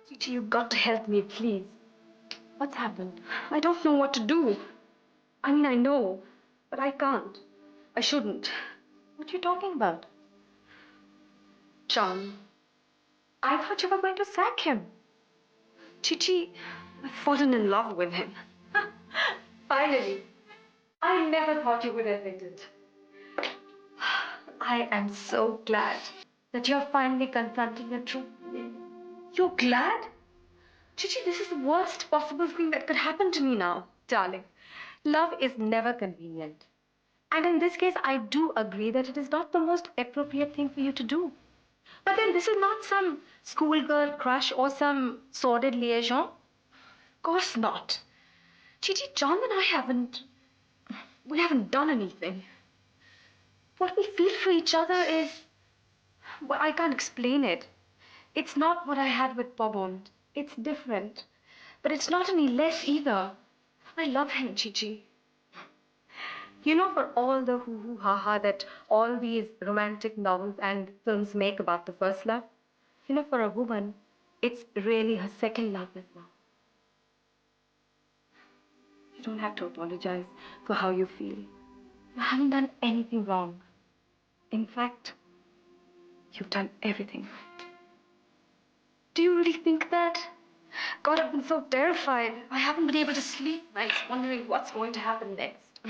Gigi, you've got to help me, please. What's happened? I don't know what to do. I mean, I know, but I can't. I shouldn't. What are you talking about? John, I thought you were going to sack him. Gigi, I've fallen in love with him. Finally. I never thought you would admit it. I am so glad that you're finally confronting the truth. You're glad? Gigi, this is the worst possible thing that could happen to me now. Darling, love is never convenient. And in this case, I do agree that it is not the most appropriate thing for you to do. But then this is not some schoolgirl crush or some sordid liaison. Of course not. Gigi, John and I we haven't done anything. What we feel for each other is, well, I can't explain it. It's not what I had with Bobond. It's different. But it's not any less either. I love him, Gigi. You know, for all the hoo-hoo ha-ha that all these romantic novels and films make about the first love, you know, for a woman, it's really her second love as well. You don't have to apologize for how you feel. You haven't done anything wrong. In fact, you've done everything right. Do you really think that? God, I've been so terrified. I haven't been able to sleep nights wondering what's going to happen next.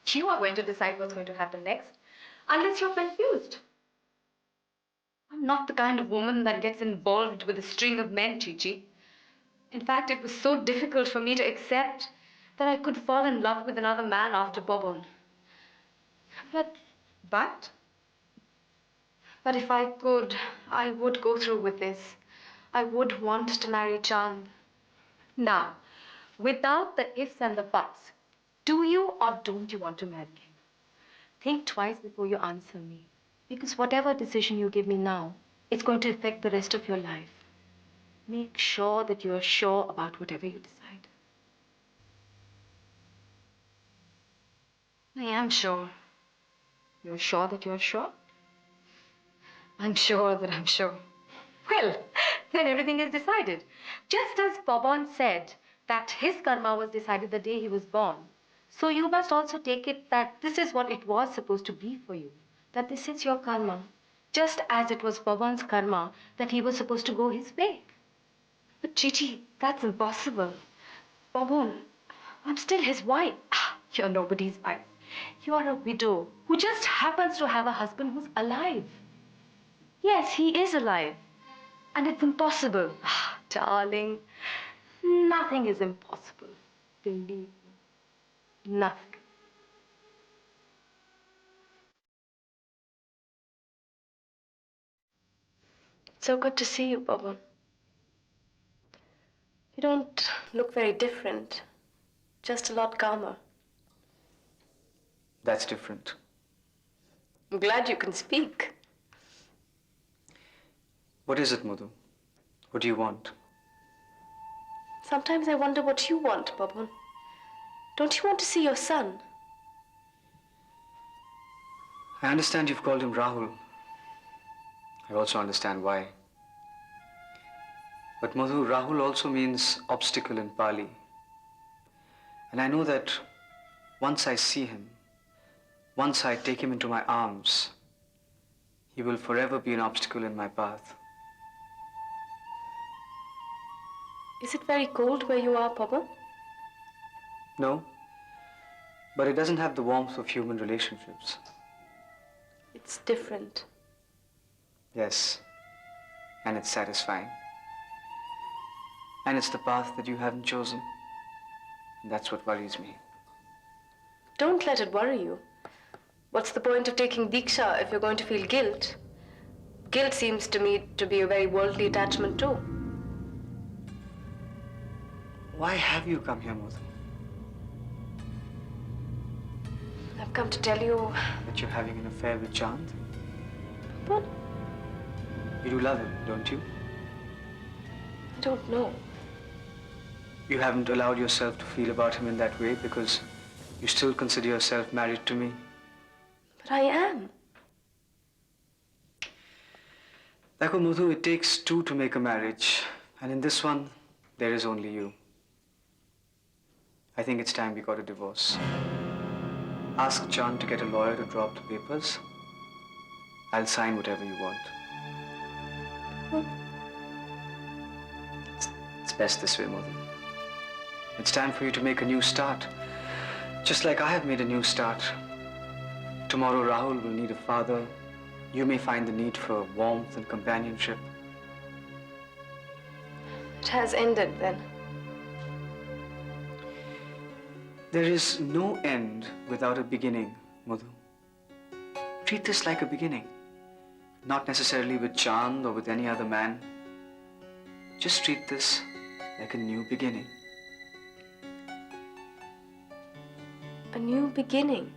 You are going to decide what's going to happen next, unless you're confused. I'm not the kind of woman that gets involved with a string of men, Gigi. In fact, it was so difficult for me to accept that I could fall in love with another man after Bobon. But But if I could, I would go through with this. I would want to marry Chand. now, without the ifs and the buts, do you or don't you want to marry him? Think twice before you answer me. Because whatever decision you give me now, it's going to affect the rest of your life. Make sure that you're sure about whatever you decide. I am sure. You're sure that you're sure? I'm sure that I'm sure. Well, then everything is decided. Just as Bobon said that his karma was decided the day he was born, so you must also take it that this is what it was supposed to be for you. That this is your karma. Just as it was Bobon's karma that he was supposed to go his way. But Gigi, that's impossible. Bobon, I'm still his wife. You're nobody's wife. You are a widow who just happens to have a husband who's alive. Yes, he is alive. And it's impossible. Darling, nothing is impossible. Believe me. Nothing. So good to see you, Bobon. You don't look very different. Just a lot calmer. That's different. I'm glad you can speak. What is it, Madhu? What do you want? Sometimes I wonder what you want, Bobon. Don't you want to see your son? I understand you've called him Rahul. I also understand why. But Madhu, Rahul also means obstacle in Pali. And I know that once I see him, once I take him into my arms, he will forever be an obstacle in my path. Is it very cold where you are, Bobon? No, but it doesn't have the warmth of human relationships. It's different. Yes, and it's satisfying. And it's the path that you haven't chosen. And that's what worries me. Don't let it worry you. What's the point of taking Diksha if you're going to feel guilt? Guilt seems to me to be a very worldly attachment too. Why have you come here, Madhu? I've come to tell you... That you're having an affair with Chand? What? You do love him, don't you? I don't know. You haven't allowed yourself to feel about him in that way because you still consider yourself married to me? But I am. Like Madhu, it takes two to make a marriage. And in this one, there is only you. I think it's time we got a divorce. Ask Chand to get a lawyer to draw up the papers. I'll sign whatever you want. It's best this way, Madhu. It's time for you to make a new start. Just like I have made a new start. Tomorrow Rahul will need a father. You may find the need for warmth and companionship. It has ended then. There is no end without a beginning, Madhu. Treat this like a beginning. Not necessarily with Chand or with any other man. Just treat this like a new beginning. A new beginning.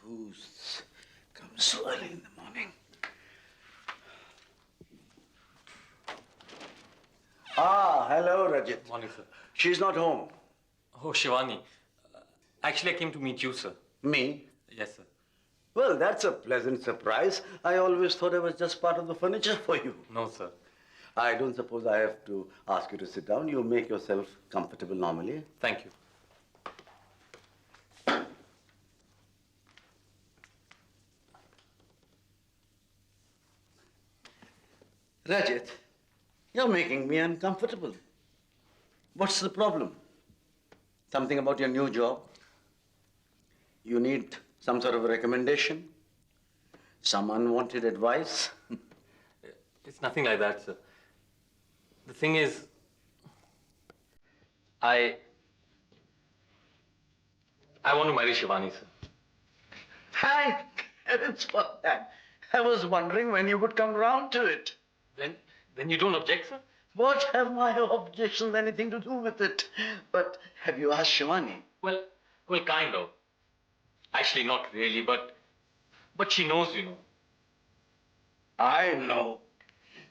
Who's come so early in the morning? Ah, hello, Rajat. Morning, sir. She's not home. Oh, Shivani. Actually, I came to meet you, sir. Me? Yes, sir. Well, that's a pleasant surprise. I always thought I was just part of the furniture for you. No, sir. I don't suppose I have to ask you to sit down. You make yourself comfortable normally. Thank you. Rajat, you're making me uncomfortable. What's the problem? Something about your new job? You need some sort of a recommendation? Some unwanted advice? It's nothing like that, sir. The thing is, I want to marry Shivani, sir. Thank heavens for that. I was wondering when you would come round to it. Then you don't object, sir? What have my objections anything to do with it? But have you asked Shivani? Well, kind of. Actually, not really, but she knows, you know. I know.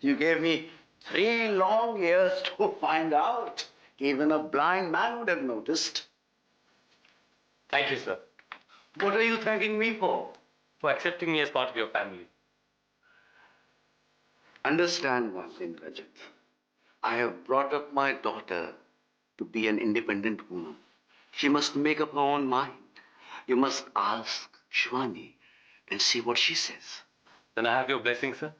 You gave me 3 long years to find out. Even a blind man would have noticed. Thank you, sir, What are you thanking me for? for accepting me as part of your family. Understand one thing, Rajat. I have brought up my daughter to be an independent woman. She must make up her own mind. You must ask Shivani and see what she says. Then I have your blessing, sir?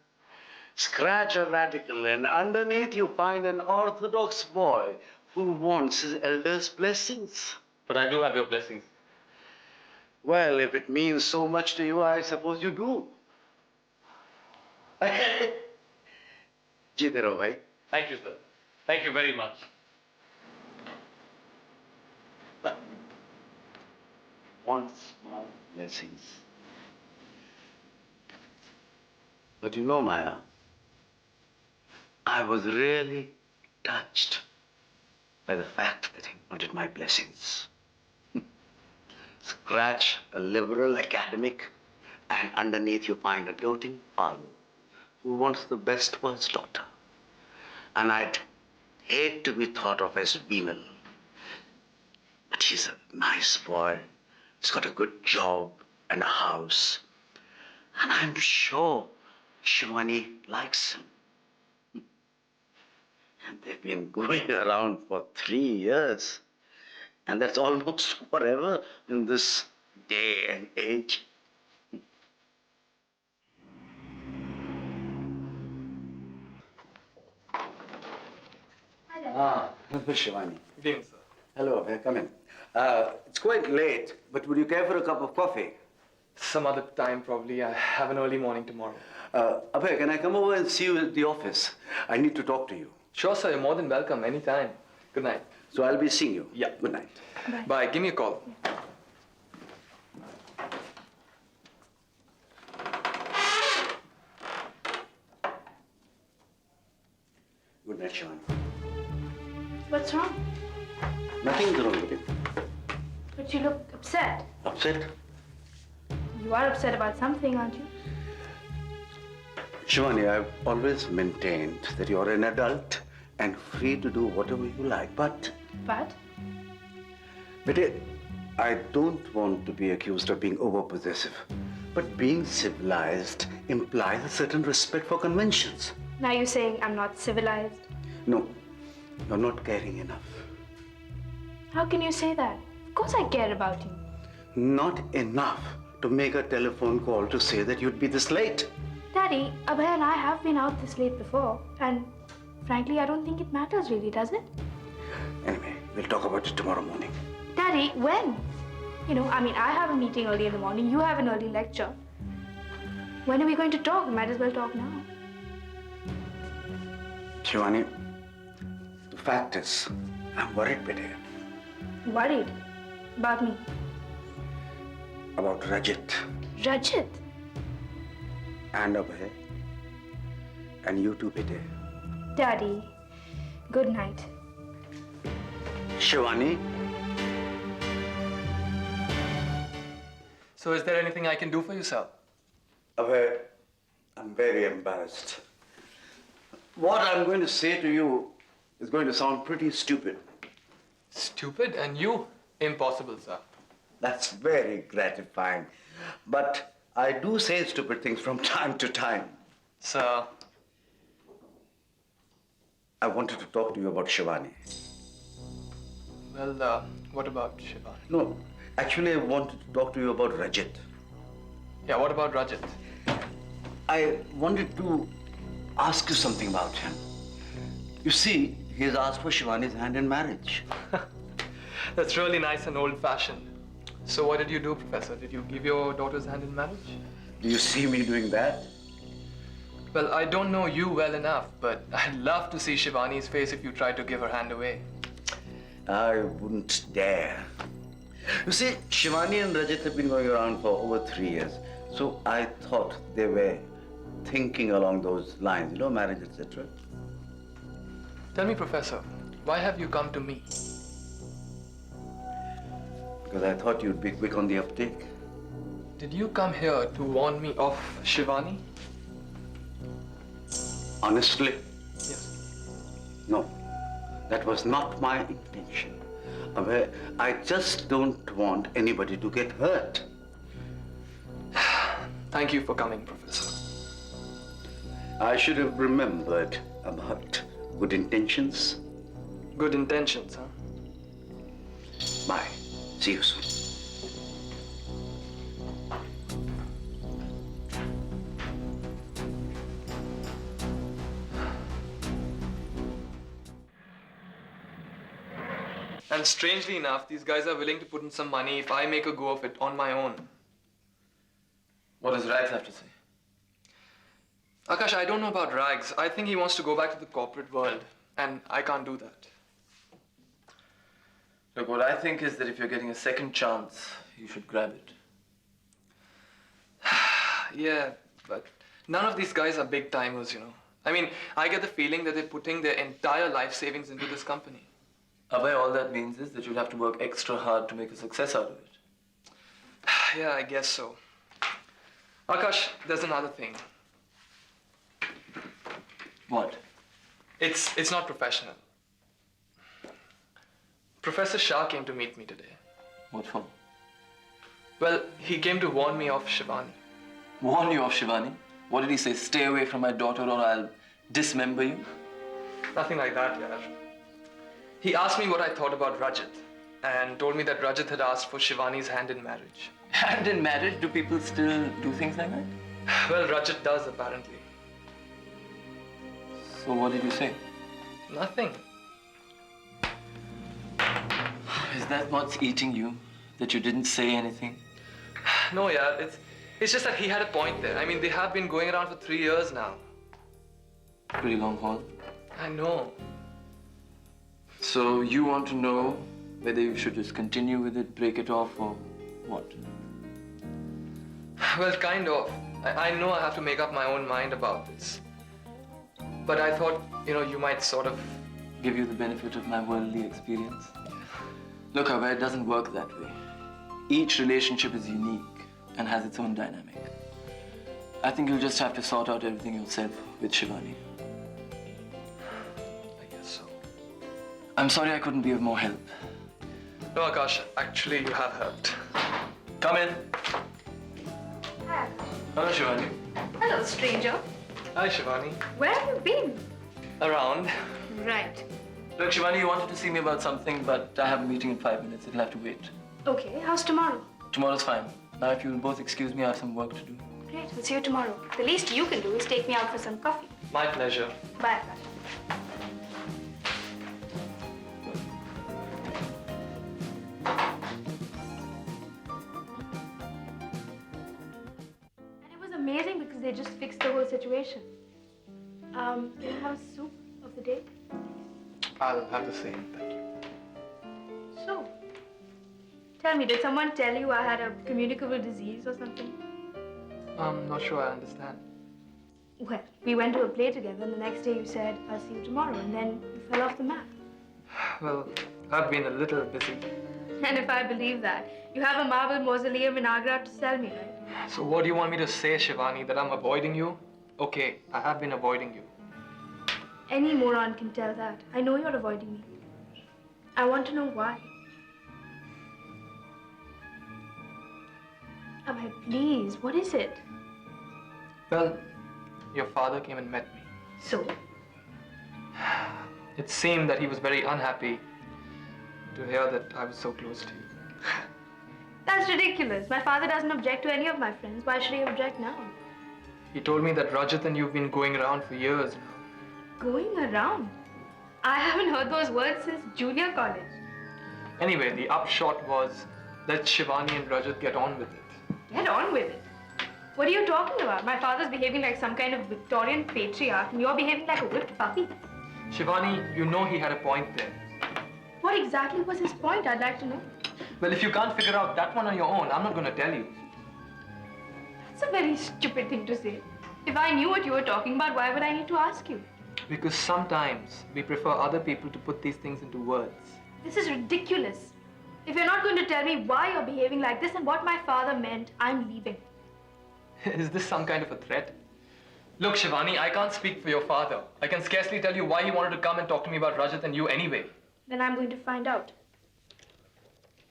Scratch a radical and underneath you find an orthodox boy who wants his elders' blessings. But I do have your blessings. Well, if it means so much to you, I suppose you do. Jeete raho, bhai. Thank you, sir. Thank you very much. But one small blessings. But you know, Maya, I was really touched by the fact that he wanted my blessings. Scratch a liberal academic, and underneath you find a doting father who wants the best for his daughter. And I'd hate to be thought of as venal. But he's a nice boy. He's got a good job and a house. And I'm sure Shivani likes him. And they've been going around for 3 years. And that's almost forever in this day and age. Ah, hello, Shivani. Good evening, sir. Hello, come in. It's quite late, but would you care for a cup of coffee? Some other time, probably. I have an early morning tomorrow. Abhay, can I come over and see you at the office? I need to talk to you. Sure, sir. You're more than welcome. Anytime. Good night. So I'll be seeing you. Yeah. Good night. Bye. Give me a call. Good night, Shivani. What's wrong? Nothing's wrong with you. But you look upset. Upset? You are upset about something, aren't you? Shivani, I've always maintained that you're an adult and free to do whatever you like. But, But? Bete, I don't want to be accused of being overpossessive, but being civilized implies a certain respect for conventions. Now you're saying I'm not civilized? No, you're not caring enough. How can you say that? Of course I care about you. Not enough to make a telephone call to say that you'd be this late. Daddy, Abhay and I have been out this late before, and frankly, I don't think it matters really, does it? Anyway, we'll talk about it tomorrow morning. Daddy, when? I have a meeting early in the morning, you have an early lecture. When are we going to talk? We might as well talk now. Shivani, the fact is, I'm worried, beta, Worried? About me? about Rajat Rajat? and Abhay. And you too, beta. Daddy, good night. Shivani? So is there anything I can do for you, sir? Abhay, I'm very embarrassed. What I'm going to say to you is going to sound pretty stupid. Stupid, and you? Impossible, sir. That's very gratifying. But I do say stupid things from time to time. Sir, I wanted to talk to you about Shivani. well, what about Shivani? No, actually, I wanted to talk to you about Rajat. Yeah, what about Rajat? I wanted to ask you something about him. You see, he's asked for Shivani's hand in marriage. That's really nice and old-fashioned. So what did you do, Professor? Did you give your daughter's hand in marriage? Do you see me doing that? Well, I don't know you well enough, but I'd love to see Shivani's face if you tried to give her hand away. I wouldn't dare. You see, Shivani and Rajat have been going around for over 3 years. So I thought they were thinking along those lines, marriage, etc. Tell me, Professor, why have you come to me? Because I thought you'd be quick on the uptake. Did you come here to warn me of Shivani? Honestly, Yes. no. That was not my intention. I just don't want anybody to get hurt. Thank you for coming, Professor. I should have remembered about good intentions. Good intentions, huh? Bye. See you soon. And strangely enough, these guys are willing to put in some money if I make a go of it on my own. What does Rags have to say? Akash, I don't know about Rags. I think he wants to go back to the corporate world, and I can't do that. Look, what I think is that if you're getting a second chance, you should grab it. Yeah, but none of these guys are big timers, I get the feeling that they're putting their entire life savings into this company. Abhay, all that means is that you'll have to work extra hard to make a success out of it. Yeah, I guess so. Akash, there's another thing. What? It's not professional. Professor Shah came to meet me today. What for? Well, he came to warn me of Shivani. Warn you of Shivani? What did he say? Stay away from my daughter or I'll dismember you? Nothing like that, yaar. He asked me what I thought about Rajat and told me that Rajat had asked for Shivani's hand in marriage. And in marriage, do people still do things like that? Well, Rajat does, apparently. So what did you say? Nothing. Is that what's eating you? That you didn't say anything? No, yeah, it's just that he had a point there. They have been going around for 3 years now. Pretty long haul. I know. So you want to know whether you should just continue with it, break it off, or what? Well, kind of. I know I have to make up my own mind about this. But I thought, you might sort of... Give you the benefit of my worldly experience? Look, Abhay, it doesn't work that way. Each relationship is unique and has its own dynamic. I think you'll just have to sort out everything yourself with Shivani. I guess so. I'm sorry I couldn't be of more help. No, Akash, actually you have helped. Come in. Hi. Hello, Shivani. Hello, stranger. Hi, Shivani. Where have you been? Around. Right. Look, Shivani, you wanted to see me about something, but I have a meeting in 5 minutes. It'll have to wait. Okay, how's tomorrow? Tomorrow's fine. Now, if you'll both excuse me, I have some work to do. Great, we'll see you tomorrow. The least you can do is take me out for some coffee. My pleasure. Bye, Akash. And it was amazing because they just fixed the whole situation. Can you have soup of the day? I'll have the same, thank you. So, tell me, did someone tell you I had a communicable disease or something? I'm not sure I understand. Well, we went to a play together and the next day you said, I'll see you tomorrow, and then you fell off the map. Well, I've been a little busy. And if I believe that, you have a marble mausoleum in Agra to sell me, right? So what do you want me to say, Shivani? That I'm avoiding you? Okay, I have been avoiding you. Any moron can tell that. I know you're avoiding me. I want to know why. Abhay, please, what is it? Well, your father came and met me. So? It seemed that he was very unhappy to hear that I was so close to you. That's ridiculous. My father doesn't object to any of my friends. Why should he object now? He told me that Rajat and you've been going around for years now. Going around? I haven't heard those words since junior college. Anyway, the upshot was let Shivani and Rajat get on with it. Get on with it. What are you talking about? My father's behaving like some kind of Victorian patriarch and you're behaving like a whipped puppy. Shivani, you know he had a point there. What exactly was his point? I'd like to know. Well, if you can't figure out that one on your own, I'm not going to tell you. That's a very stupid thing to say. If I knew what you were talking about, why would I need to ask you? Because sometimes we prefer other people to put these things into words. This is ridiculous. If you're not going to tell me why you're behaving like this and what my father meant, I'm leaving. Is this some kind of a threat? Look, Shivani, I can't speak for your father. I can scarcely tell you why he wanted to come and talk to me about Rajat and you anyway. Then I'm going to find out.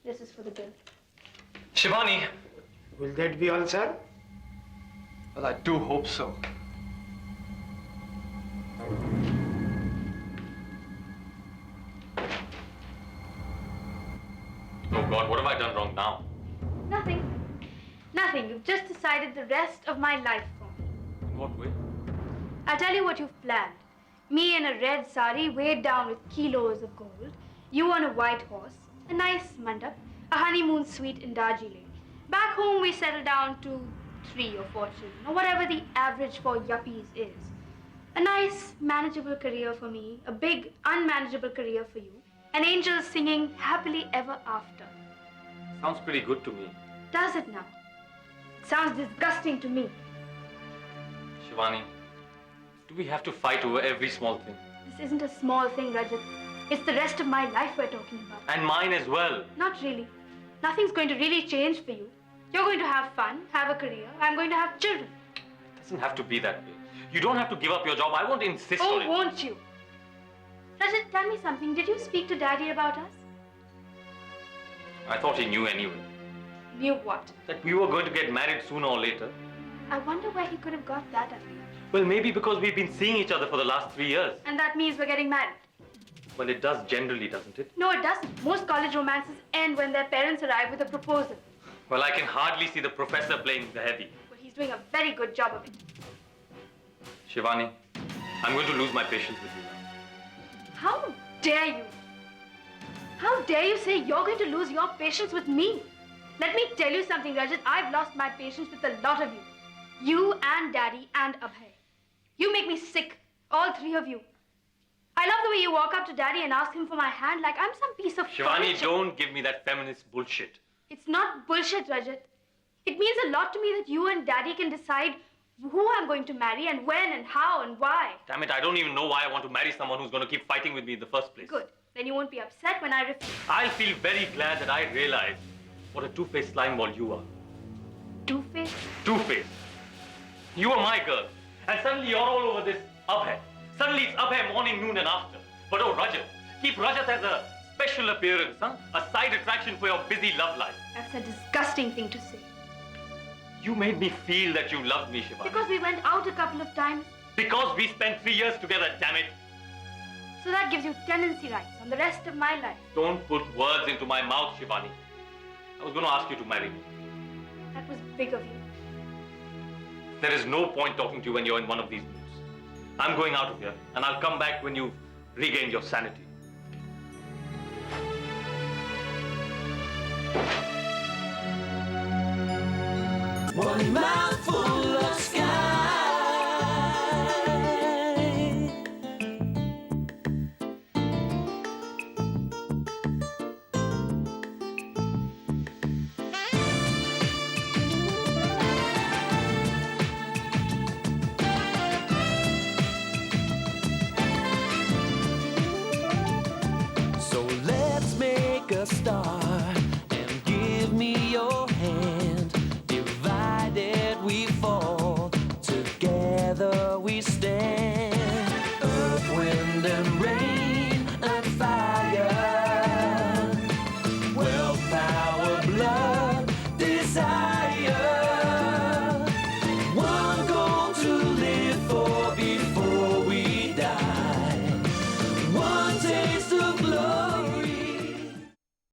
This is for the bill. Shivani! Will that be all, sir? Well, I do hope so. Oh God, what have I done wrong now? Nothing. Nothing. You've just decided the rest of my life for me. In what way? I'll tell you what you've planned. Me in a red sari weighed down with kilos of gold. You on a white horse. A nice mandap. A honeymoon suite in Darjeeling. Back home we settle down to 3 or 4 children, or whatever the average for yuppies is. A nice, manageable career for me. A big, unmanageable career for you. An angel singing happily ever after. Sounds pretty good to me. Does it now? It sounds disgusting to me. Shivani, do we have to fight over every small thing? This isn't a small thing, Rajat. It's the rest of my life we're talking about. And mine as well. Not really. Nothing's going to really change for you. You're going to have fun, have a career. I'm going to have children. It doesn't have to be that way. You don't have to give up your job. I won't insist on Oh, it. won't you? Rajat, tell me something. Did you speak to Daddy about us? I thought he knew anyway. Knew what? That we were going to get married sooner or later. I wonder where he could have got that idea. Well, maybe because we've been seeing each other for the last 3 years. And that means we're getting married. Well, it does generally, doesn't it? No, it doesn't. Most college romances end when their parents arrive with a proposal. Well, I can hardly see the professor playing the heavy. But he's doing a very good job of it. Shivani, I'm going to lose my patience with you now. How dare you? How dare you say you're going to lose your patience with me? Let me tell you something, Rajat. I've lost my patience with a lot of you. You and Daddy and Abhay. You make me sick. All 3 of you. I love the way you walk up to Daddy and ask him for my hand like I'm some piece of Shivani, furniture. don't give me that feminist bullshit. It's not bullshit, Rajat. It means a lot to me that you and Daddy can decide who I'm going to marry and when and how and why. Damn it, I don't even know why I want to marry someone who's going to keep fighting with me in the first place. Good. Then you won't be upset when I refuse. I'll feel very glad that I realize what a two-faced slimeball you are. Two-faced? Two-faced. You are my girl. And suddenly you're all over this Abhay. Suddenly it's Abhay morning, noon and after. But oh, Rajat. Keep Rajat as a special special appearance, huh? A side attraction for your busy love life. That's a disgusting thing to say. You made me feel that you loved me, Shivani. Because we went out a couple of times, Because we spent 3 years together, damn it. so that gives you tenancy rights on the rest of my life. Don't put words into my mouth, Shivani. I was going to ask you to marry me. That was big of you. There is no point talking to you when you're in one of these moods. I'm going out of here, and I'll come back when you've regained your sanity. One mouthful of